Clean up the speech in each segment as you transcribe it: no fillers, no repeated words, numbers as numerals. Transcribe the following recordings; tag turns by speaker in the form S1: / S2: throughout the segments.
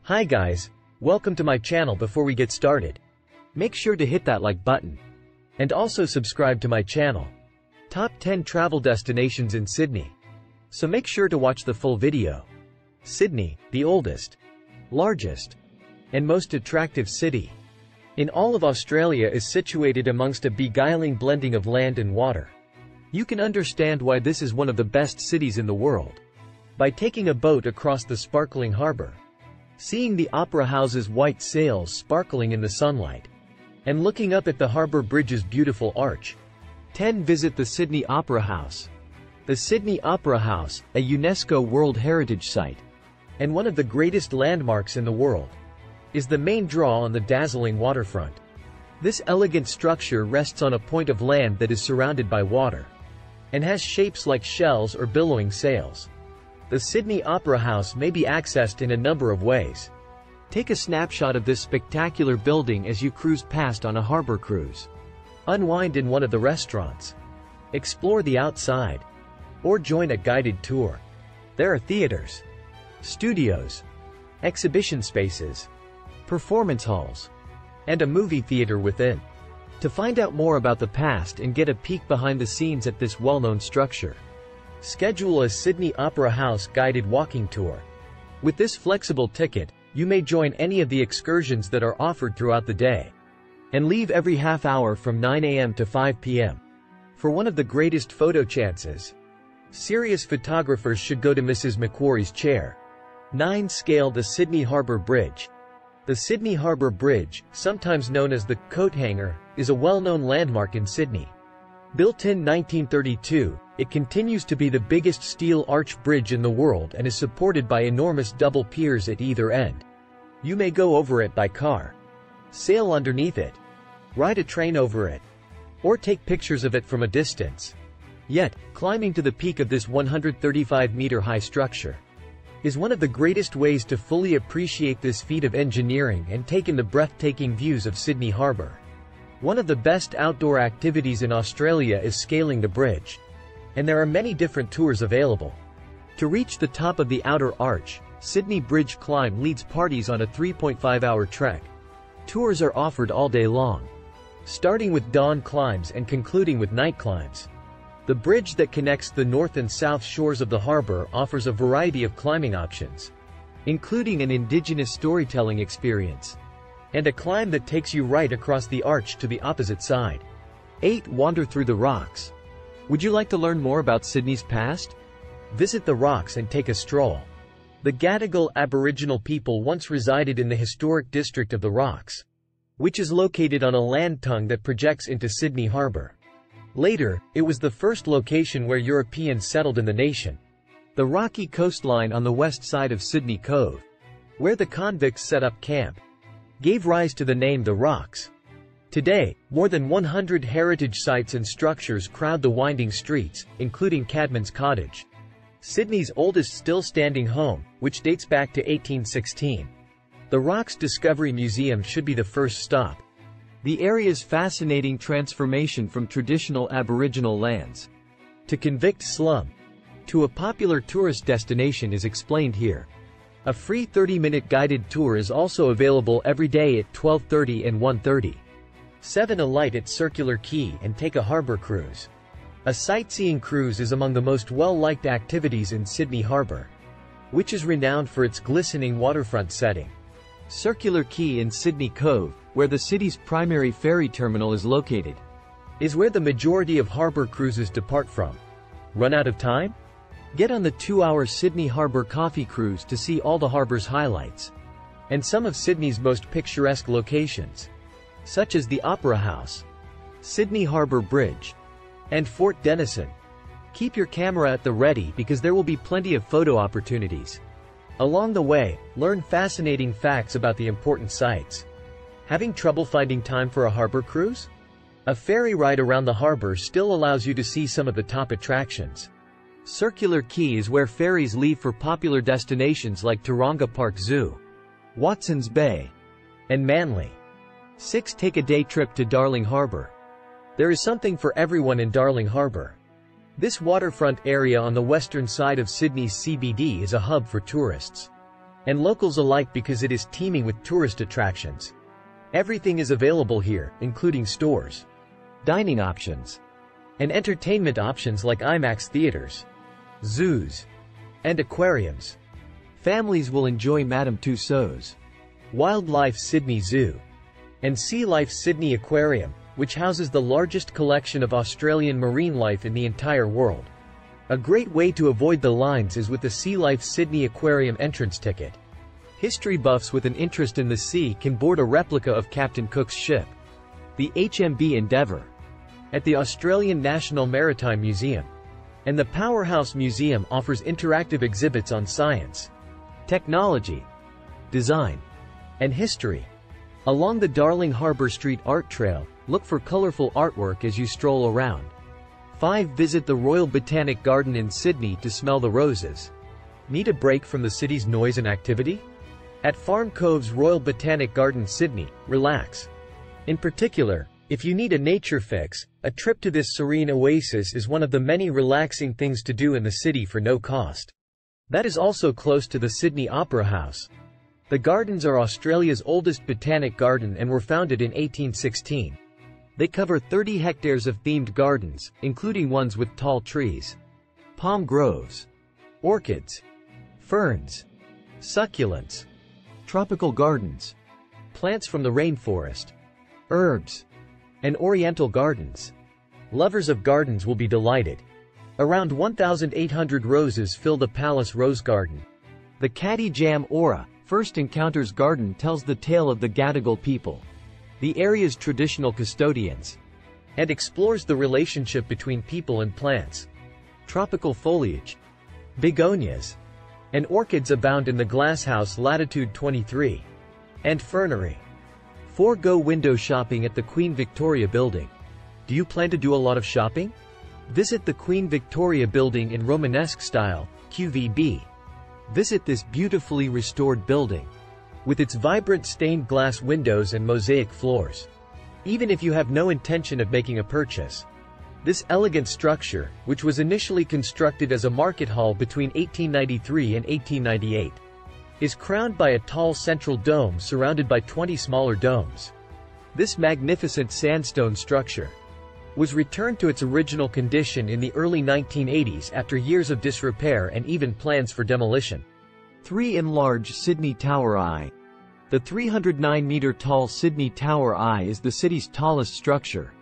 S1: Hi guys, welcome to my channel. Before we get started, make sure to hit that like button and also subscribe to my channel. Top 10 travel destinations in Sydney. So make sure to watch the full video. Sydney, the oldest, largest, and most attractive city in all of Australia, is situated amongst a beguiling blending of land and water. You can understand why this is one of the best cities in the world by taking a boat across the sparkling harbour, seeing the opera house's white sails sparkling in the sunlight, and looking up at the Harbour Bridge's beautiful arch. 10. Visit the Sydney Opera House. The Sydney Opera House, a UNESCO World Heritage Site and one of the greatest landmarks in the world, is the main draw on the dazzling waterfront. This elegant structure rests on a point of land that is surrounded by water and has shapes like shells or billowing sails. The Sydney Opera House may be accessed in a number of ways. Take a snapshot of this spectacular building as you cruise past on a harbour cruise. Unwind in one of the restaurants. Explore the outside, or join a guided tour. There are theaters, studios, exhibition spaces, performance halls, and a movie theater within. To find out more about the past and get a peek behind the scenes at this well-known structure, schedule a Sydney Opera House guided walking tour. With this flexible ticket, you may join any of the excursions that are offered throughout the day, and leave every half hour from 9 a.m. to 5 p.m. For one of the greatest photo chances, serious photographers should go to Mrs. Macquarie's chair. 9. Scale the Sydney Harbour Bridge. The Sydney Harbour Bridge, sometimes known as the Coat Hanger, is a well-known landmark in Sydney. Built in 1932, it continues to be the biggest steel arch bridge in the world and is supported by enormous double piers at either end. You may go over it by car, sail underneath it, ride a train over it, or take pictures of it from a distance. Yet, climbing to the peak of this 135-meter-high structure is one of the greatest ways to fully appreciate this feat of engineering and take in the breathtaking views of Sydney Harbour. One of the best outdoor activities in Australia is scaling the bridge, and there are many different tours available. To reach the top of the outer arch, Sydney Bridge Climb leads parties on a 3.5-hour trek. Tours are offered all day long, starting with dawn climbs and concluding with night climbs. The bridge that connects the north and south shores of the harbour offers a variety of climbing options, including an indigenous storytelling experience and a climb that takes you right across the arch to the opposite side. 8. Wander through the rocks. Would you like to learn more about Sydney's past? Visit the rocks and take a stroll. The Gadigal Aboriginal people once resided in the historic district of the Rocks, which is located on a land tongue that projects into Sydney Harbour. Later, it was the first location where Europeans settled in the nation. The rocky coastline on the west side of Sydney Cove, where the convicts set up camp, gave rise to the name The Rocks. Today, more than 100 heritage sites and structures crowd the winding streets, including Cadman's Cottage, Sydney's oldest still-standing home, which dates back to 1816. The Rocks Discovery Museum should be the first stop. The area's fascinating transformation from traditional Aboriginal lands to convict slum to a popular tourist destination is explained here. A free 30-minute guided tour is also available every day at 12:30 and 1:30. 7. Alight at Circular Quay and take a harbour cruise. A sightseeing cruise is among the most well-liked activities in Sydney Harbour, which is renowned for its glistening waterfront setting. Circular Quay in Sydney Cove, where the city's primary ferry terminal is located, is where the majority of harbour cruises depart from. Run out of time? Get on the 2-hour Sydney Harbour Coffee Cruise to see all the harbour's highlights and some of Sydney's most picturesque locations, such as the Opera House, Sydney Harbour Bridge, and Fort Denison. Keep your camera at the ready because there will be plenty of photo opportunities. Along the way, learn fascinating facts about the important sites. Having trouble finding time for a harbour cruise? A ferry ride around the harbour still allows you to see some of the top attractions. Circular Quay is where ferries leave for popular destinations like Taronga Park Zoo, Watson's Bay, and Manly. 6. Take a day trip to Darling Harbour. There is something for everyone in Darling Harbour. This waterfront area on the western side of Sydney's CBD is a hub for tourists. and locals alike because it is teeming with tourist attractions. Everything is available here, including stores, dining options, and entertainment options like IMAX theaters, zoos, and aquariums. Families will enjoy Madame Tussauds Wildlife Sydney Zoo and Sea Life Sydney Aquarium, which houses the largest collection of Australian marine life in the entire world. A great way to avoid the lines is with the Sea Life Sydney Aquarium entrance ticket. History buffs with an interest in the sea can board a replica of Captain Cook's ship, the HMB Endeavour, at the Australian National Maritime Museum. And the Powerhouse Museum offers interactive exhibits on science, technology, design, and history. Along the Darling Harbour Street Art Trail, look for colorful artwork as you stroll around. 5. Visit the Royal Botanic Garden in Sydney to smell the roses. Need a break from the city's noise and activity? At Farm Cove's Royal Botanic Garden, Sydney, relax. In particular, if you need a nature fix, a trip to this serene oasis is one of the many relaxing things to do in the city for no cost. That is also close to the Sydney Opera House. The gardens are Australia's oldest botanic garden and were founded in 1816. They cover 30 hectares of themed gardens, including ones with tall trees, palm groves, orchids, ferns, succulents, tropical gardens, plants from the rainforest, herbs, and oriental gardens. Lovers of gardens will be delighted. Around 1,800 roses fill the Palace Rose Garden. The Caddy Jam Aura First Encounters Garden tells the tale of the Gadigal people, the area's traditional custodians, and explores the relationship between people and plants. Tropical foliage, begonias, and orchids abound in the glasshouse Latitude 23. And fernery. 4. Go window shopping at the Queen Victoria Building. Do you plan to do a lot of shopping? Visit the Queen Victoria Building in Romanesque style, QVB. Visit this beautifully restored building, with its vibrant stained glass windows and mosaic floors. Even if you have no intention of making a purchase, this elegant structure, which was initially constructed as a market hall between 1893 and 1898, is crowned by a tall central dome surrounded by 20 smaller domes. This magnificent sandstone structure was returned to its original condition in the early 1980s after years of disrepair and even plans for demolition. 3. Enlarge Sydney Tower Eye. The 309-meter-tall Sydney Tower Eye is the city's tallest structure,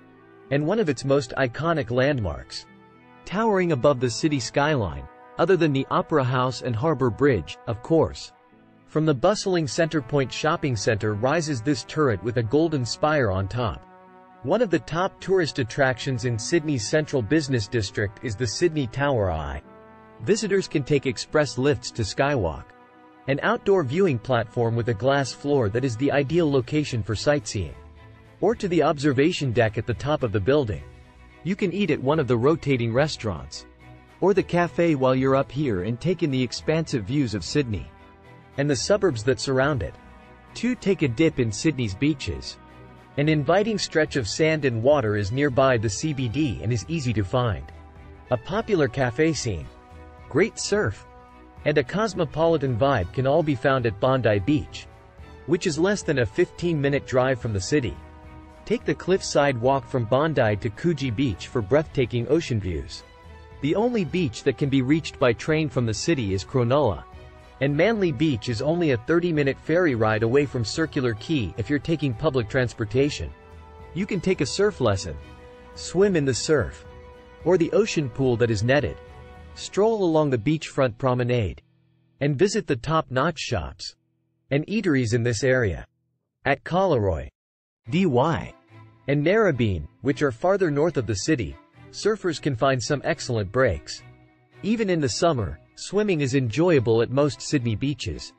S1: and one of its most iconic landmarks. Towering above the city skyline, other than the Opera House and Harbour Bridge, of course. From the bustling Centre Point shopping centre rises this turret with a golden spire on top. One of the top tourist attractions in Sydney's central business district is the Sydney Tower Eye. Visitors can take express lifts to Skywalk, an outdoor viewing platform with a glass floor that is the ideal location for sightseeing, or to the observation deck at the top of the building. You can eat at one of the rotating restaurants, or the cafe while you're up here and take in the expansive views of Sydney and the suburbs that surround it. 2. Take a dip in Sydney's beaches. An inviting stretch of sand and water is nearby the CBD and is easy to find. A popular cafe scene, great surf, and a cosmopolitan vibe can all be found at Bondi Beach, which is less than a 15-minute drive from the city. Take the cliffside walk from Bondi to Coogee Beach for breathtaking ocean views. The only beach that can be reached by train from the city is Cronulla, and Manly Beach is only a 30-minute ferry ride away from Circular Quay if you're taking public transportation. You can take a surf lesson, swim in the surf, or the ocean pool that is netted, stroll along the beachfront promenade, and visit the top-notch shops and eateries in this area. At Collaroy, DY, and Narrabeen, which are farther north of the city, surfers can find some excellent breaks. Even in the summer, swimming is enjoyable at most Sydney beaches,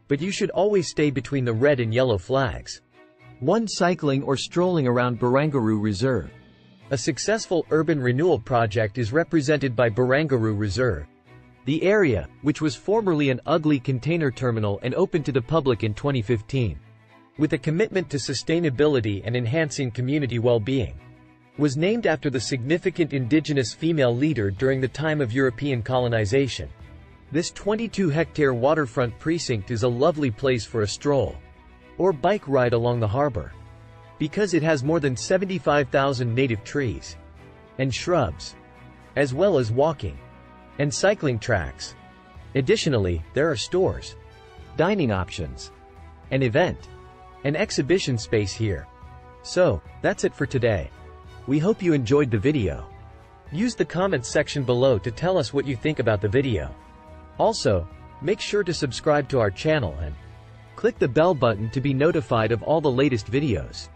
S1: but you should always stay between the red and yellow flags. 1. Cycling or strolling around Barangaroo Reserve. A successful urban renewal project is represented by Barangaroo Reserve. The area, which was formerly an ugly container terminal and opened to the public in 2015, with a commitment to sustainability and enhancing community well-being, was named after the significant indigenous female leader during the time of European colonization. This 22-hectare waterfront precinct is a lovely place for a stroll or bike ride along the harbor, because it has more than 75,000 native trees and shrubs, as well as walking and cycling tracks. Additionally, there are stores, dining options, an event, and exhibition space here. So, that's it for today. We hope you enjoyed the video. Use the comments section below to tell us what you think about the video. Also, make sure to subscribe to our channel and click the bell button to be notified of all the latest videos.